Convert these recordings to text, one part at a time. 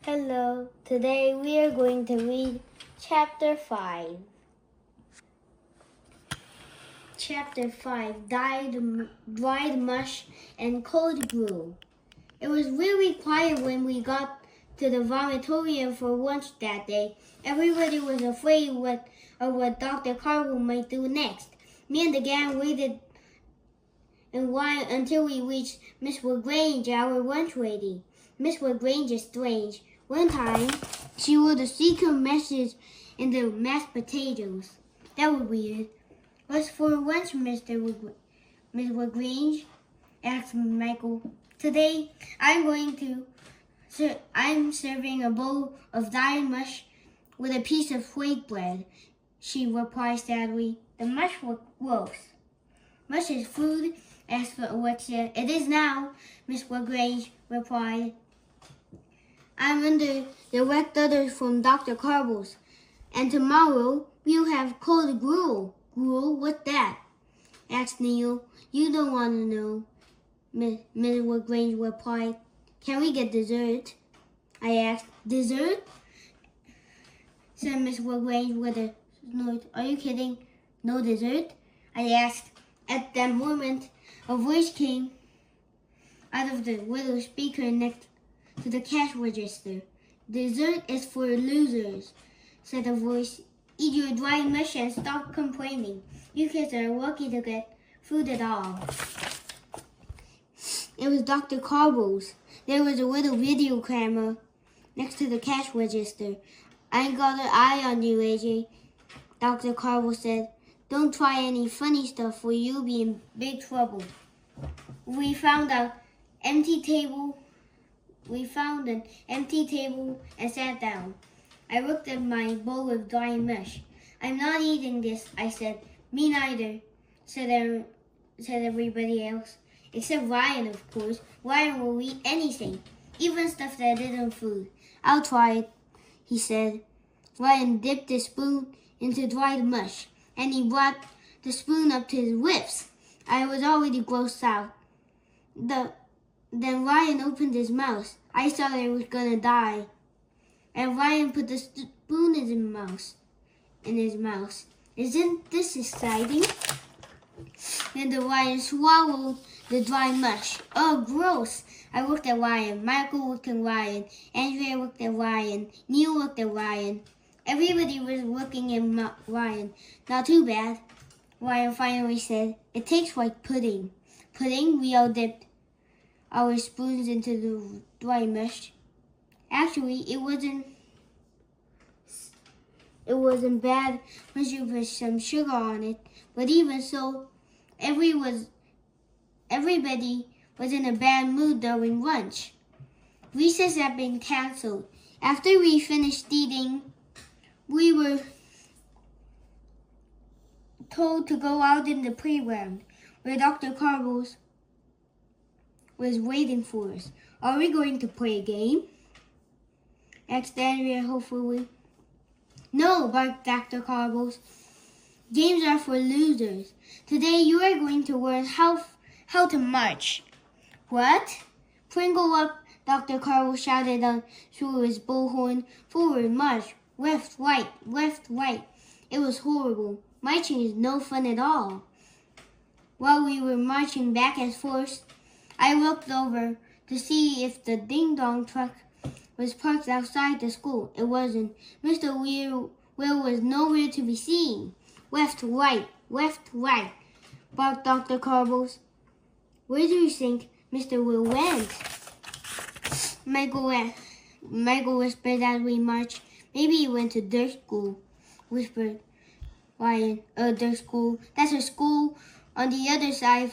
Hello, today we are going to read Chapter 5. Chapter 5, Dried Mush and Cold Gruel. It was really quiet when we got to the vomitorium for lunch that day. Everybody was afraid of what Dr. Carwell might do next. Me and the gang waited until we reached Miss LaGrange, our lunch lady. Miss LaGrange is strange. One time, she wrote a secret message in the mashed potatoes. That was weird. What's for lunch, Miss LaGrange? Asked Michael. Today, I'm serving a bowl of dyed mush with a piece of white bread, she replied sadly. The mush was gross. Mush is food, asked Alexia. It is now, Miss LaGrange replied. I'm under direct orders from Dr. Carwell's, and tomorrow we'll have cold gruel. Gruel, what's that? Asked Neil. You don't want to know, Miss LaGrange replied. Can we get dessert? I asked. Dessert? Said Miss LaGrange with a snort. Are you kidding? No dessert? I asked. At that moment, a voice came out of the little speaker next to the cash register. Dessert is for losers, said the voice. Eat your dry mush and stop complaining. You kids are lucky to get food at all. It was Dr. Carwell's. There was a little video camera next to the cash register. I got an eye on you, AJ, Dr. Carwell said. Don't try any funny stuff or you'll be in big trouble. We found an empty table and sat down. I looked at my bowl of dry mush. I'm not eating this, I said. Me neither, said everybody else. Except Ryan, of course. Ryan will eat anything, even stuff that isn't food. I'll try it, he said. Ryan dipped his spoon into dried mush, and he brought the spoon up to his lips. I was already grossed out. Then Ryan opened his mouth. I thought I was gonna die. And Ryan put the spoon in his mouth. Isn't this exciting? Then the Ryan swallowed the dry mush. Oh, gross! I looked at Ryan. Michael looked at Ryan. Andrea looked at Ryan. Neil looked at Ryan. Everybody was looking at Ryan. Not too bad, Ryan finally said. It tastes like pudding. Pudding? We all dipped our spoons into the dry mush. Actually, it wasn't bad once you put some sugar on it. But even so, everybody was in a bad mood during lunch. Recess had been canceled. After we finished eating, we were told to go out in the playground where Dr. Carwell was waiting for us. Are we going to play a game? Asked Andrea hopefully. No, barked Dr. Carwell. Games are for losers. Today you are going to learn how to march. What? Pringle up, Dr. Carwell shouted on through his bullhorn. Forward, march. Left, right, left, right. It was horrible. Marching is no fun at all. While we were marching back and forth, I looked over to see if the ding-dong truck was parked outside the school. It wasn't. Mr. Will was nowhere to be seen. Left, right, barked Dr. Carwell. Where do you think Mr. Will went? Michael whispered as we marched. Maybe he went to dirt school, whispered Ryan. Dirt school. That's a school on the other side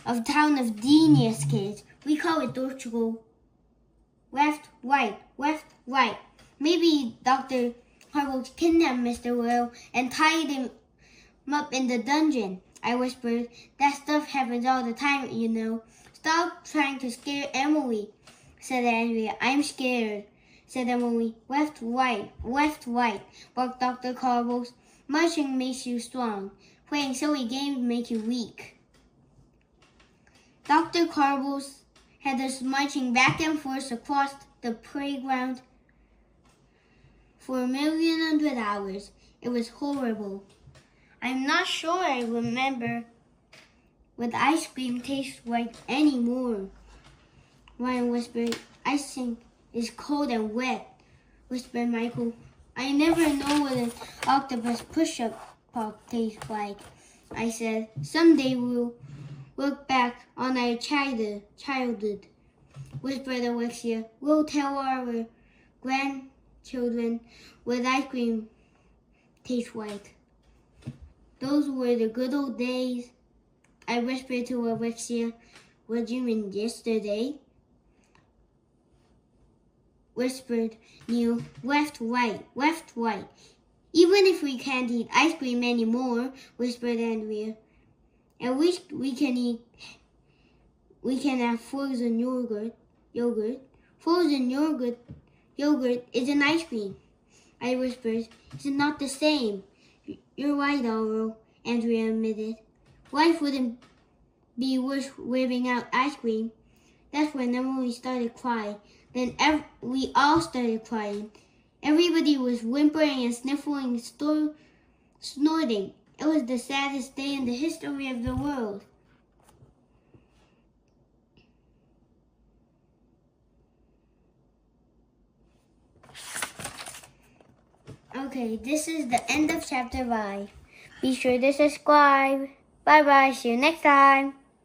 of town of genius kids. We call it dirt school. Left, right. Maybe Dr. Carwell kidnapped Mr. Will and tied him up in the dungeon, I whispered. That stuff happens all the time, you know. Stop trying to scare Emily, said Andrea. I'm scared, said Emily. Left, right, barked Dr. Carwell. Marching makes you strong. Playing silly games make you weak. Dr. Carwell had us marching back and forth across the playground for 1,100,000 hours. It was horrible. I'm not sure I remember what ice cream tastes like anymore. Ryan whispered. Ice cream is cold and wet, whispered Michael. I never know what an octopus push-up pop tastes like, I said. Someday we'll look back on our childhood, whispered Alexia. We'll tell our grandchildren what ice cream tastes like. Those were the good old days, I whispered to Alexia. What do you mean yesterday? Whispered Neil. Left, right. Even if we can't eat ice cream anymore, whispered Andrea. At least we can have frozen yogurt. Frozen yogurt is an ice cream, I whispered. It's not the same. You're right, Aurel, Andrea admitted. Life wouldn't be worth living out ice cream. That's when Emily started crying. Then we all started crying. Everybody was whimpering and sniffling and snorting. It was the saddest day in the history of the world. Okay, this is the end of chapter 5. Be sure to subscribe. Bye-bye. See you next time.